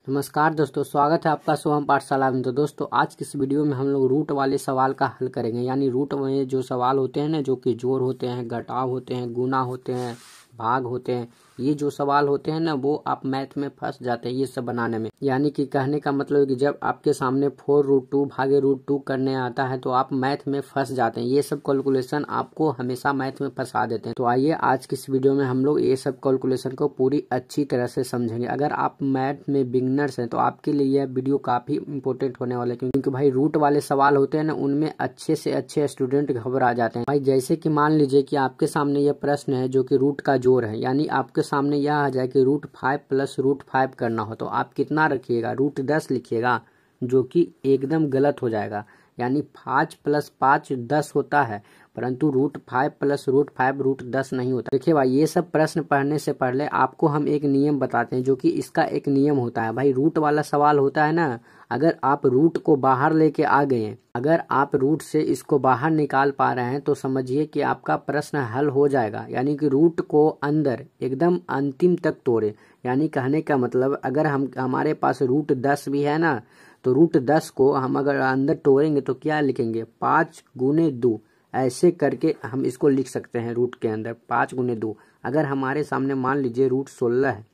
नमस्कार दोस्तों, स्वागत है आपका सोहम पाठशाला में। तो दोस्तों, आज की इस वीडियो में हम लोग रूट वाले सवाल का हल करेंगे। यानी रूट में जो सवाल होते हैं ना, जो कि जोड़ होते हैं, घटाव होते हैं, गुना होते हैं, भाग होते हैं, ये जो सवाल होते हैं ना, वो आप मैथ में फंस जाते हैं ये सब बनाने में। यानी कि कहने का मतलब है कि जब आपके सामने 4√2 भागे √2 करने आता है तो आप मैथ में फंस जाते हैं। ये सब कैलकुलेशन आपको हमेशा मैथ में फंसा देते हैं। तो आइए आज की इस वीडियो में हम लोग ये सब कैलकुलेशन को पूरी अच्छी तरह से समझेंगे। अगर आप मैथ में बिगनर्स हैं तो आपके लिए यह वीडियो काफी इंपॉर्टेंट होने वाला है, क्योंकि भाई रूट वाले सवाल होते हैं ना, उनमें अच्छे से अच्छे स्टूडेंट घबरा जाते हैं। भाई जैसे कि मान लीजिए कि आपके सामने यह प्रश्न है जो कि रूट का जोड़ है। यानी आपके सामने यह आ जाए कि √5 + √5 करना हो तो आप कितना रखिएगा, √10 लिखिएगा, जो कि एकदम गलत हो जाएगा। यानी 5 + 5 10 होता है, परंतु √5 + √5 √10 नहीं होता। देखिए भाई, ये सब प्रश्न पढ़ने से पहले आपको हम एक नियम बताते हैं, जो कि इसका एक नियम होता है। भाई रूट वाला सवाल होता है ना, अगर आप रूट को बाहर लेके आ गए हैं, अगर आप रूट से इसको बाहर निकाल पा रहे हैं तो समझिए कि आपका प्रश्न हल हो जाएगा। यानी कि रूट को अंदर एकदम अंतिम तक तोड़े। यानी कहने का मतलब, अगर हमारे पास √10 भी है ना, तो √10 को हम अगर अंदर तोड़ेंगे तो क्या लिखेंगे, 5 × 2। ऐसे करके हम इसको लिख सकते हैं रूट के अंदर 5 × 2। अगर हमारे सामने मान लीजिए √16 है,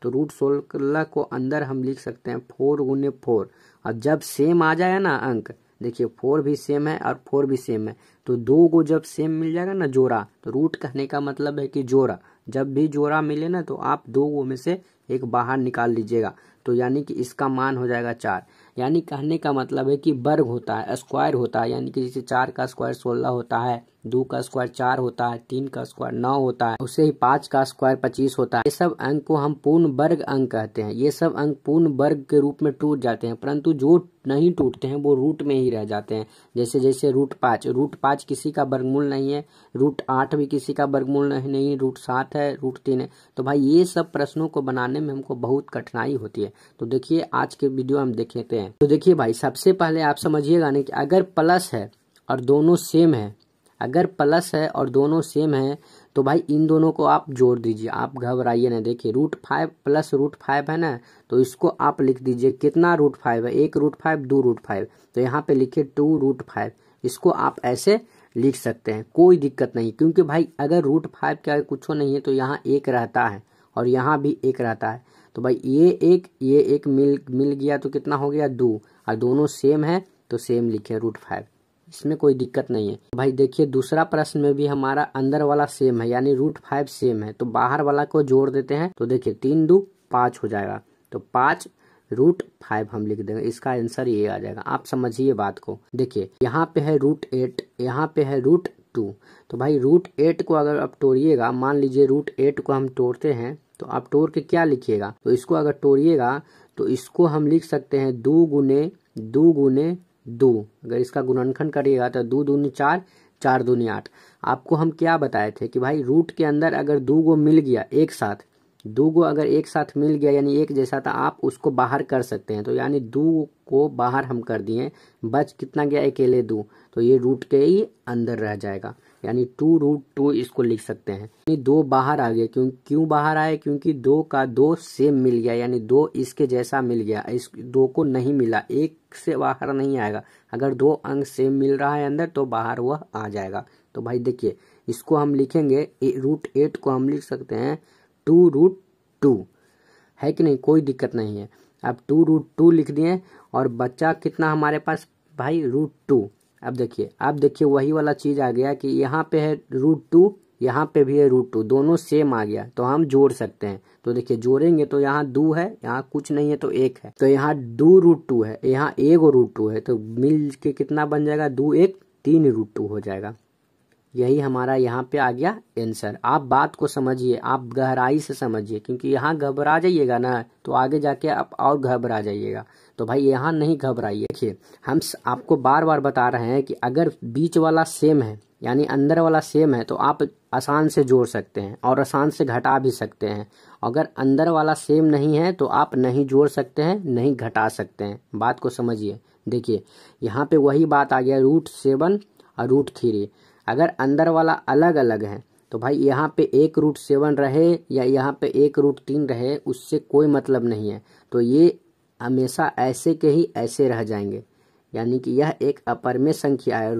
तो √16 को अंदर हम लिख सकते हैं 4 × 4। और जब सेम आ जाए ना अंक, देखिए 4 भी सेम है और 4 भी सेम है, तो दो को जब सेम मिल जाएगा ना जोड़ा, तो रूट कहने का मतलब है कि जोड़ा। जब भी जोड़ा मिले ना तो आप दो में से एक बाहर निकाल लीजिएगा, तो यानी कि इसका मान हो जाएगा 4। यानी कहने का मतलब है कि वर्ग होता है, स्क्वायर होता है। यानी कि जैसे 4 का स्क्वायर 16 होता है, 2 का स्क्वायर 4 होता है, 3 का स्क्वायर 9 होता है, उसे ही 5 का स्क्वायर 25 होता है। ये सब अंक को हम पूर्ण वर्ग अंक कहते हैं। ये सब अंक पूर्ण वर्ग के रूप में टूट जाते हैं, परंतु जो नहीं टूटते हैं वो रूट में ही रह जाते हैं। जैसे √5 किसी का वर्गमूल नहीं है, √8 भी किसी का वर्गमूल नहीं, √7 है, √3 है। तो भाई ये सब प्रश्नों को बनाने में हमको बहुत कठिनाई होती है। तो देखिए आज के वीडियो हम देख लेते हैं। तो देखिए भाई, सबसे पहले आप समझिएगा नहीं कि अगर प्लस है और दोनों सेम है, अगर प्लस है और दोनों सेम है तो भाई इन दोनों को आप जोड़ दीजिए, आप घबराइए ना। देखिए √5 + √5 है ना, तो इसको आप लिख दीजिए कितना √5 है, 1 √5 2 √5, तो यहाँ पे लिखिए 2 √5। इसको आप ऐसे लिख सकते हैं, कोई दिक्कत नहीं। क्योंकि भाई अगर √5 का कुछ नहीं है तो यहाँ 1 रहता है और यहाँ भी 1 रहता है। तो भाई ये एक मिल गया तो कितना हो गया 2, और दोनों सेम है तो सेम लिखे √5, इसमें कोई दिक्कत नहीं है। भाई देखिए दूसरा प्रश्न में भी हमारा अंदर वाला सेम है, यानी √5 सेम है, तो बाहर वाला को जोड़ देते हैं। तो देखिए 3 × 2 = 5 हो जाएगा, तो 5 √5 हम लिख देंगे। इसका आंसर ये आ जाएगा। आप समझिए बात को। देखिए यहाँ पे है √8, यहाँ पे है √2। तो भाई √8 को अगर आप तोड़िएगा, मान लीजिए √8 को हम तोड़ते हैं, तो आप तोड़ के क्या लिखिएगा, तो इसको अगर तोड़िएगा तो इसको हम लिख सकते हैं 2 × 2 × 2। अगर इसका गुणनखंड करिएगा तो 2 दूनी 4, 4 दूनी 8। आपको हम क्या बताए थे कि भाई रूट के अंदर अगर 2 को मिल गया एक साथ, 2 को अगर एक साथ मिल गया यानी एक जैसा था, आप उसको बाहर कर सकते हैं। तो यानी 2 को बाहर हम कर दिए, बच कितना गया, अकेले 2, तो ये रूट के ही अंदर रह जाएगा। यानी 2√2 इसको लिख सकते हैं। यानी 2 बाहर आ गए। क्यों बाहर आए, क्योंकि 2 का 2 सेम मिल गया, यानी 2 इसके जैसा मिल गया। इस 2 को नहीं मिला, 1 से बाहर नहीं आएगा। अगर 2 अंक सेम मिल रहा है अंदर तो बाहर वह आ जाएगा। तो भाई देखिए इसको हम लिखेंगे, √8 को हम लिख सकते हैं 2√2, है कि नहीं, कोई दिक्कत नहीं है। अब 2√2 लिख दिए और बच्चा कितना हमारे पास भाई √2। अब देखिए वही वाला चीज आ गया कि यहाँ पे है √2, यहाँ पे भी है √2, दोनों सेम आ गया तो हम जोड़ सकते हैं। तो देखिए जोड़ेंगे तो यहाँ 2 है, यहाँ कुछ नहीं है तो 1 है, तो यहाँ 2√2 है, यहाँ 1 √2 है, तो मिल के कितना बन जाएगा, 2 1 3 √2 हो जाएगा। यही हमारा यहाँ पे आ गया आंसर। आप बात को समझिए, आप गहराई से समझिए, क्योंकि यहाँ घबरा जाइएगा ना तो आगे जाके आप और घबरा जाइएगा। तो भाई यहाँ नहीं घबराइए। देखिए हम आपको बार बार बता रहे हैं कि अगर बीच वाला सेम है यानी अंदर वाला सेम है तो आप आसान से जोड़ सकते हैं और आसान से घटा भी सकते हैं। अगर अंदर वाला सेम नहीं है तो आप नहीं जोड़ सकते हैं, नहीं घटा सकते हैं। बात को समझिए। देखिए यहाँ पे वही बात आ गया, √7 और √3। अगर अंदर वाला अलग अलग है तो भाई यहाँ पे 1√7 रहे या यहाँ पे 1√3 रहे, उससे कोई मतलब नहीं है। तो ये हमेशा ऐसे के ही ऐसे रह जाएंगे, यानी कि यह एक अपरिमेय संख्या है।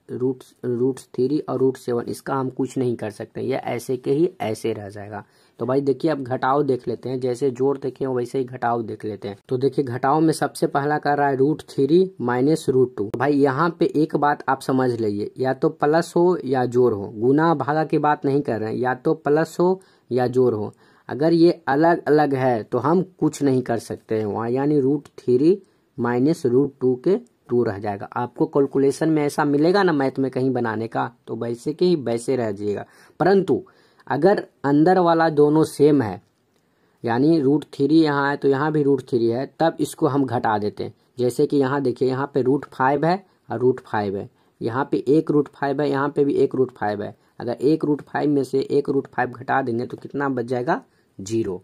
√3 और √7, इसका हम कुछ नहीं कर सकते, यह ऐसे के ही ऐसे रह जाएगा। तो भाई देखिए अब घटाव देख लेते हैं, जैसे जोड़ देखे वैसे ही घटाव देख लेते हैं। तो देखिए घटाव में सबसे पहला कर रहा है √3 माइनस √2। भाई यहाँ पे एक बात आप समझ लीजिए, या तो प्लस हो या जोड़ हो, गुना भागा की बात नहीं कर रहे हैं, या तो प्लस हो या जोड़ हो। अगर ये अलग अलग है तो हम कुछ नहीं कर सकते हैं वहाँ, यानी √3 माइनस √2 के 2 रह जाएगा। आपको कैलकुलेशन में ऐसा मिलेगा ना मैथ में कहीं बनाने का, तो वैसे के ही वैसे रह जाएगा। परंतु अगर अंदर वाला दोनों सेम है, यानी √3 यहाँ है तो यहाँ भी √3 है, तब इसको हम घटा देते हैं। जैसे कि यहाँ देखिए, यहाँ पे √5 है और √5 है, यहाँ पे 1√5 है, यहाँ पे भी 1√5 है। अगर 1√5 में से 1√5 घटा देंगे तो कितना बच जाएगा? 0।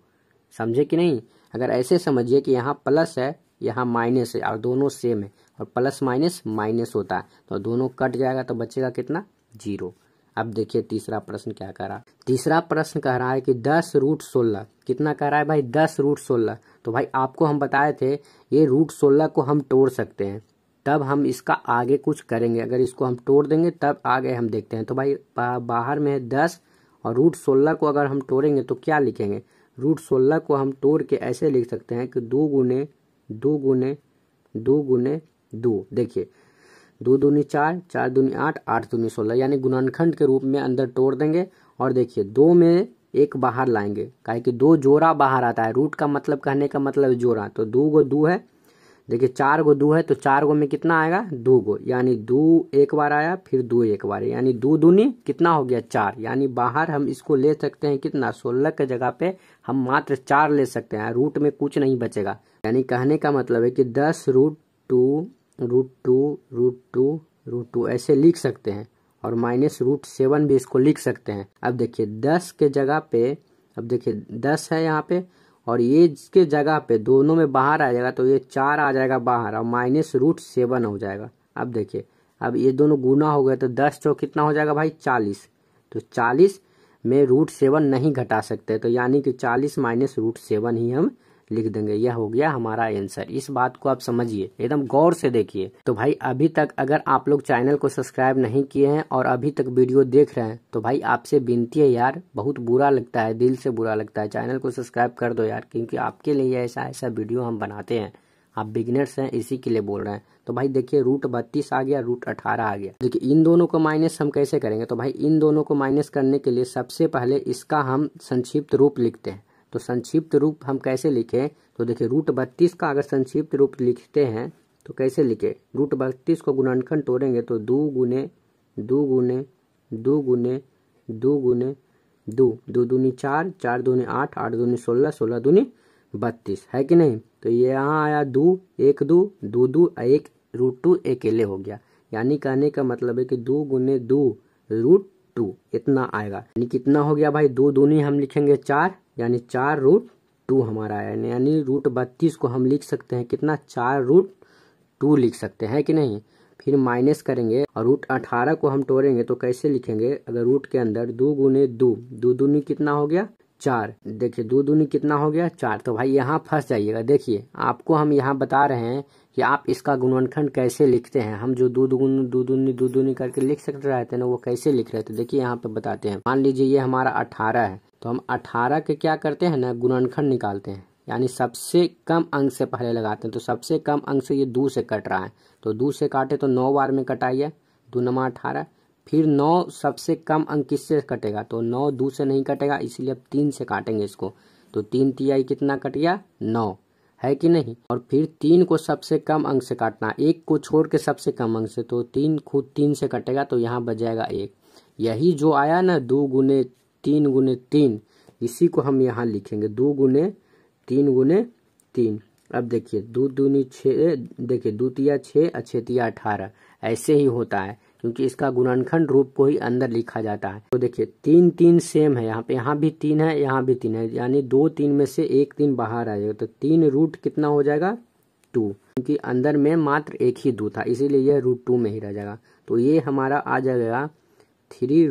समझे कि नहीं? अगर ऐसे समझिए कि यहाँ प्लस है यहाँ माइनस है और दोनों सेम है, और प्लस माइनस माइनस होता है, तो दोनों कट जाएगा तो बचेगा कितना? 0। अब देखिए तीसरा प्रश्न क्या कह रहा है। तीसरा प्रश्न कह रहा है कि 10√16, कितना कह रहा है भाई? 10√16। तो भाई आपको हम बताए थे ये √16 को हम तोड़ सकते हैं, तब हम इसका आगे कुछ करेंगे। अगर इसको हम तोड़ देंगे तब आगे हम देखते हैं। तो भाई बाहर में है 10 और √16 को अगर हम तोड़ेंगे तो क्या लिखेंगे? √16 को हम तोड़ के ऐसे लिख सकते हैं कि 2 गुने 2 गुने 2 गुने 2। देखिए 2 दूनी 4, 4 दूनी 8, 8 दूनी 16, यानी गुणनखंड के रूप में अंदर तोड़ देंगे। और देखिए 2 में 1 बाहर लाएंगे, काहे कि 2 जोड़ा बाहर आता है। रूट का मतलब कहने का मतलब जोड़ा, तो 2 गो 2 है। देखिए 4 गो 2 है तो 4 गो में कितना आएगा? 2 गो, यानी 2 एक बार आया, फिर 2 एक बार, यानी 2 दूनी कितना हो गया? 4। यानी बाहर हम इसको ले सकते हैं कितना? 16 के जगह पे हम मात्र 4 ले सकते हैं, रूट में कुछ नहीं बचेगा। यानी कहने का मतलब है कि 10√2 ऐसे लिख सकते हैं, और माइनस √7 भी इसको लिख सकते हैं। अब देखिए 10 के जगह पे, अब देखिए 10 है यहाँ पे, और ये इसके जगह पे दोनों में बाहर आ जाएगा, तो ये 4 आ जाएगा बाहर और माइनस √7 हो जाएगा। अब देखिए अब ये दोनों गुना हो गए तो 10 चौक कितना हो जाएगा भाई? 40। तो 40 में √7 नहीं घटा सकते, तो यानी कि 40 माइनस √7 ही हम लिख देंगे। यह हो गया हमारा आंसर। इस बात को आप समझिए, एकदम गौर से देखिए। तो भाई अभी तक अगर आप लोग चैनल को सब्सक्राइब नहीं किए हैं और अभी तक वीडियो देख रहे हैं, तो भाई आपसे विनती है यार, बहुत बुरा लगता है, दिल से बुरा लगता है, चैनल को सब्सक्राइब कर दो यार, क्योंकि आपके लिए ऐसा वीडियो हम बनाते हैं। आप बिगिनर्स हैं इसी के लिए बोल रहे हैं। तो भाई देखिए √32 आ गया, √18 आ गया। देखिए इन दोनों को माइनस हम कैसे करेंगे? तो भाई इन दोनों को माइनस करने के लिए सबसे पहले इसका हम संक्षिप्त रूप लिखते हैं। तो संक्षिप्त रूप हम कैसे लिखें? तो देखिए √32 का अगर संक्षिप्त रूप लिखते हैं तो कैसे लिखे? √32 को गुणनखंड तोड़ेंगे तो 2 गुने 2 गुने 2 गुने 2 गुने 2, 2 दूनी 4, 4 दूनी 8, 8 दूनी 16, 16 दूनी 32, है कि नहीं? तो ये यहाँ आया 2, 1 2, 2 2, 1 √2 अकेले हो गया। यानी कहने का मतलब है कि 2 गुने 2 √2 इतना आएगा। यानी कितना हो गया भाई? 2 दूनी हम लिखेंगे 4, यानी 4 √2 हमारा है। यानी √32 को हम लिख सकते हैं कितना? 4 √2 लिख सकते हैं कि नहीं? फिर माइनस करेंगे और √18 को हम तोड़ेंगे तो कैसे लिखेंगे? अगर रूट के अंदर 2 गुने 2, 2 दूनी कितना हो गया? 4। देखिए 2 दूनी कितना हो गया? 4। तो भाई यहाँ फंस जाइएगा। देखिए आपको हम यहाँ बता रहे हैं कि आप इसका गुणनखंड कैसे लिखते हैं। हम जो 2 दूनी करके लिख सकते रहते हैं ना, वो कैसे लिख रहे थे देखिए यहाँ पे बताते हैं। मान लीजिए ये हमारा 18 है, तो हम 18 के क्या करते हैं ना, गुणनखंड निकालते हैं, यानी सबसे कम अंक से पहले लगाते हैं। तो सबसे कम अंक से ये 2 से कट रहा है, तो 2 से काटे तो 9 बार में कटाइए, 2 9 18। फिर 9 सबसे कम अंक किससे कटेगा? तो 9 2 से नहीं कटेगा, इसलिए अब 3 से काटेंगे इसको। तो 3 तिहाई कितना कट गया? 9, है कि नहीं? और फिर 3 को सबसे कम अंक से काटना, 1 को छोड़ के सबसे कम अंक से, तो 3 खुद 3 से कटेगा, तो यहाँ बच जाएगा 1। यही जो आया ना 2 गुने 3 गुने 3, इसी को हम यहाँ लिखेंगे 2 गुने 3 गुने 3। अब देखिए 2 दूनी 6, देखिए 2 तिया 6 और 6 तिया 18, ऐसे ही होता है, क्योंकि इसका गुणनखंड रूप को ही अंदर लिखा जाता है। तो देखिए 3 3 सेम है यहाँ पे, यहाँ भी 3 है, यहाँ भी 3 है, यानी 2 3 में से 1 3 बाहर आ जाएगा, तो 3 रूट कितना हो जाएगा? 2, क्योंकि अंदर में मात्र 1 ही 2 था, इसीलिए यह √2 में ही रह जाएगा। तो ये हमारा आ जाएगा 3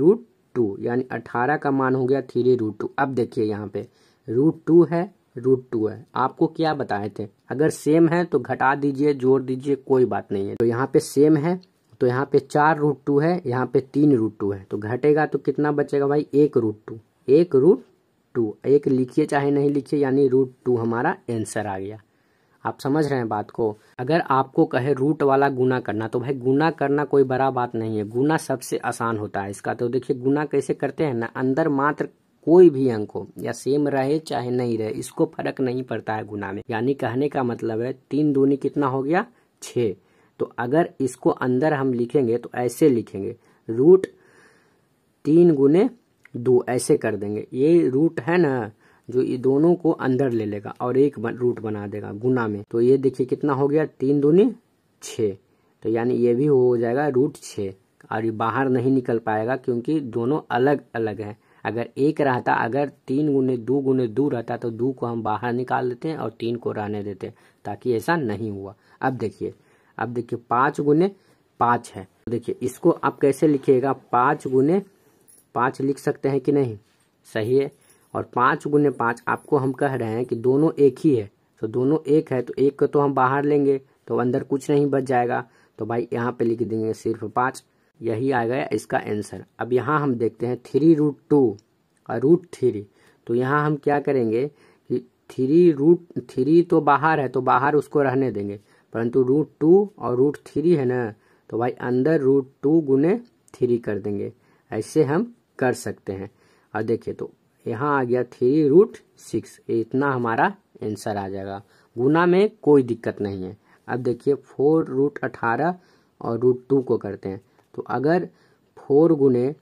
2 यानी 18 का मान हो गया 3√2। अब देखिए यहाँ पे √2 है, √2 है, आपको क्या बताए थे, अगर सेम है तो घटा दीजिए जोड़ दीजिए कोई बात नहीं है। तो यहाँ पे सेम है तो यहाँ पे 4√2 है, यहाँ पे 3√2 है, तो घटेगा तो कितना बचेगा भाई 1√2। 1√2 एक लिखिए चाहे नहीं लिखिए, यानी √2 हमारा आंसर आ गया। आप समझ रहे हैं बात को। अगर आपको कहे रूट वाला गुना करना तो भाई गुना करना कोई बड़ा बात नहीं है, गुना सबसे आसान होता है इसका। तो देखिए गुना कैसे करते हैं ना, अंदर मात्र कोई भी अंक हो या सेम रहे चाहे नहीं रहे, इसको फर्क नहीं पड़ता है गुना में। यानी कहने का मतलब है 3 दूनी कितना हो गया 6। तो अगर इसको अंदर हम लिखेंगे तो ऐसे लिखेंगे √3 गुने 2 ऐसे कर देंगे। ये रूट है ना जो ये दोनों को अंदर ले लेगा और एक रूट बना देगा गुना में। तो ये देखिए कितना हो गया 3 दूनी 6, तो यानी ये भी हो जाएगा √6 और ये बाहर नहीं निकल पाएगा क्योंकि दोनों अलग अलग हैं। अगर एक रहता, अगर 3 गुने 2 रहता तो 2 को हम बाहर निकाल देते हैं और 3 को रहने देते हैं, ताकि ऐसा नहीं हुआ। अब देखिए 5 गुने 5 है, तो देखिए इसको आप कैसे लिखिएगा, 5 गुने 5 लिख सकते हैं कि नहीं, सही है। और 5 गुने 5 आपको हम कह रहे हैं कि दोनों एक ही है, तो दोनों एक है तो एक को तो हम बाहर लेंगे तो अंदर कुछ नहीं बच जाएगा, तो भाई यहाँ पे लिख देंगे सिर्फ 5। यही आ गया इसका आंसर। अब यहाँ हम देखते हैं 3√2 और √3, तो यहाँ हम क्या करेंगे कि 3 तो बाहर है तो बाहर उसको रहने देंगे, परंतु √2 और √3 है ना, तो भाई अंदर √2 गुने 3 कर देंगे। ऐसे हम कर सकते हैं। और देखिए तो यहाँ आ गया 3√6, इतना हमारा आंसर आ जाएगा। गुना में कोई दिक्कत नहीं है। अब देखिए 4√18 और √2 को करते हैं, तो अगर 4 गुने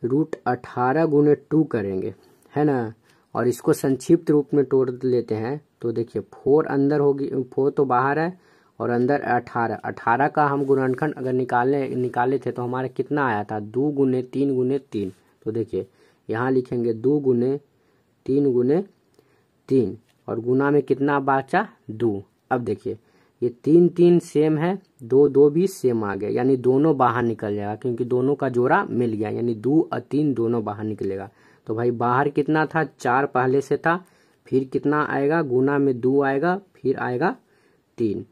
√18 गुने 2 करेंगे है ना, और इसको संक्षिप्त रूप में तोड़ लेते हैं, तो देखिए 4 अंदर होगी, 4 तो बाहर है और अंदर 18 का हम गुणनखंड अगर निकाले थे तो हमारा कितना आया था 2 गुने 3 गुने 3। तो देखिए यहाँ लिखेंगे 2 गुने 3 गुने 3 और गुना में कितना बचा 2। अब देखिए ये 3 सेम है, 2 भी सेम आ गया, यानी दोनों बाहर निकल जाएगा क्योंकि दोनों का जोड़ा मिल गया, यानी 2 और 3 दोनों बाहर निकलेगा। तो भाई बाहर कितना था 4 पहले से था, फिर कितना आएगा गुना में 2 आएगा, फिर आएगा 3,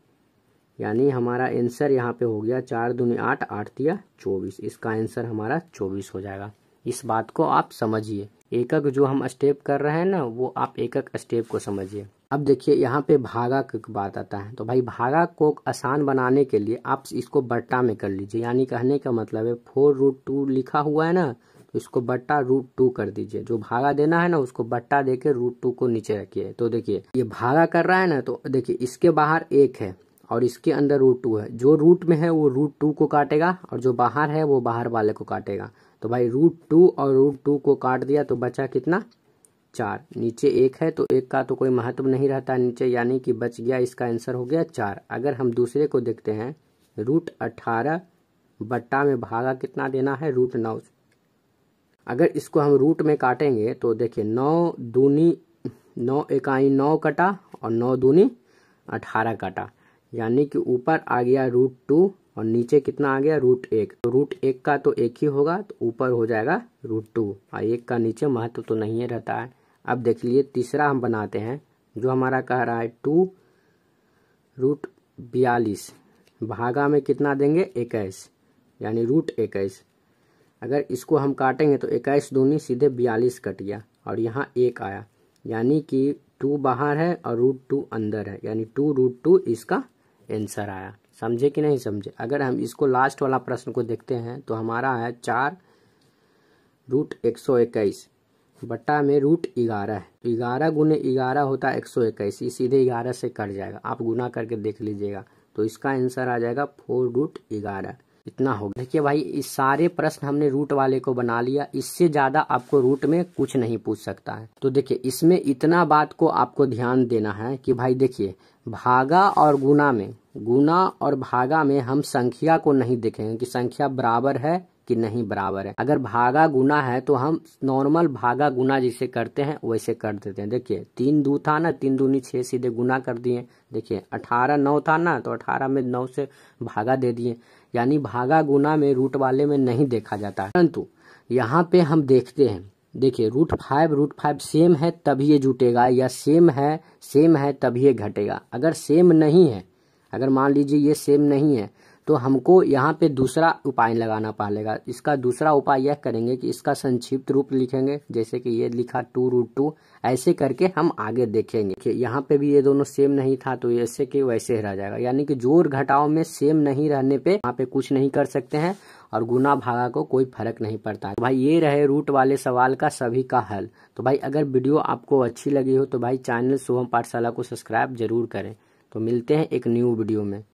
यानी हमारा आंसर यहाँ पे हो गया 4 दूनी 8, 8 तिया 24। इसका आंसर हमारा 24 हो जाएगा। इस बात को आप समझिए, एकक जो हम स्टेप कर रहे हैं ना वो आप एकक स्टेप को समझिए। अब देखिए यहाँ पे भागा की बात आता है, तो भाई भागा को आसान बनाने के लिए आप इसको बट्टा में कर लीजिए। यानी कहने का मतलब है 4√2 लिखा हुआ है ना, तो इसको बट्टा √2 कर दीजिए। जो भागा देना है ना उसको बट्टा देके √2 को नीचे रखिए। तो देखिए ये भागा कर रहा है ना, तो देखिए इसके बाहर 1 है और इसके अंदर √2 है, जो रूट में है वो √2 को काटेगा और जो बाहर है वो बाहर वाले को काटेगा। तो भाई √2 और √2 को काट दिया तो बचा कितना 4, नीचे 1 है तो 1 का तो कोई महत्व नहीं रहता नीचे, यानी कि बच गया, इसका आंसर हो गया 4। अगर हम दूसरे को देखते हैं √18 बट्टा में भागा कितना देना है √9। अगर इसको हम रूट में काटेंगे तो देखिए 9 दूनी 9 इकाई 9 कटा और 9 दूनी 18 कटा, यानी कि ऊपर आ गया √2 और नीचे कितना आ गया √1। तो √1 का तो 1 ही होगा तो ऊपर हो जाएगा √2 और 1 का नीचे महत्व तो नहीं रहता है। अब देख लीजिए तीसरा हम बनाते हैं, जो हमारा कह रहा है 2√42 भागा में कितना देंगे 21, यानी √21। अगर इसको हम काटेंगे तो 21 दूनी सीधे 42 कट गया और यहाँ 1 आया, यानी कि 2 बाहर है और √2 अंदर है, यानी 2√2 इसका आंसर आया। समझे कि नहीं समझे। अगर हम इसको लास्ट वाला प्रश्न को देखते हैं तो हमारा है 4√121 बट्टा में √11 है, 11 गुने 11 होता है 121, ये सीधे 11 से कट जाएगा, आप गुना करके देख लीजिएगा। तो इसका आंसर आ जाएगा 4√11, इतना होगा। देखिए भाई इस सारे प्रश्न हमने रूट वाले को बना लिया, इससे ज्यादा आपको रूट में कुछ नहीं पूछ सकता है। तो देखिए इसमें इतना बात को आपको ध्यान देना है कि भाई देखिए भागा और गुना और भागा में हम संख्या को नहीं देखेंगे कि संख्या बराबर है कि नहीं बराबर है। अगर भागा गुना है तो हम नॉर्मल भागा गुना जिसे करते हैं वैसे कर देते हैं। देखिए 3 2 था ना, 3 दूनी 6 सीधे गुना कर दिए। देखिए 18 9 था ना, तो 18 में 9 से भागा दे दिए। यानी भागा गुना में रूट वाले में नहीं देखा जाता है, परंतु यहाँ पे हम देखते हैं, देखिए √5 सेम है तभी ये जुटेगा, या सेम है तभी ये घटेगा। अगर सेम नहीं है, अगर मान लीजिए ये सेम नहीं है, तो हमको यहाँ पे दूसरा उपाय लगाना पड़ेगा। इसका दूसरा उपाय यह करेंगे कि इसका संक्षिप्त रूप लिखेंगे, जैसे कि ये लिखा 2√2, ऐसे करके हम आगे देखेंगे कि यहाँ पे भी ये दोनों सेम नहीं था तो ऐसे के वैसे रह जाएगा। यानी कि जोड़ घटाव में सेम नहीं रहने पे यहाँ पे कुछ नहीं कर सकते हैं और गुना भागा को कोई फर्क नहीं पड़ता है। तो भाई ये रहे रूट वाले सवाल का सभी का हल। तो भाई अगर वीडियो आपको अच्छी लगी हो तो भाई चैनल शुभम पाठशाला को सब्सक्राइब जरूर करें। तो मिलते हैं एक न्यू वीडियो में।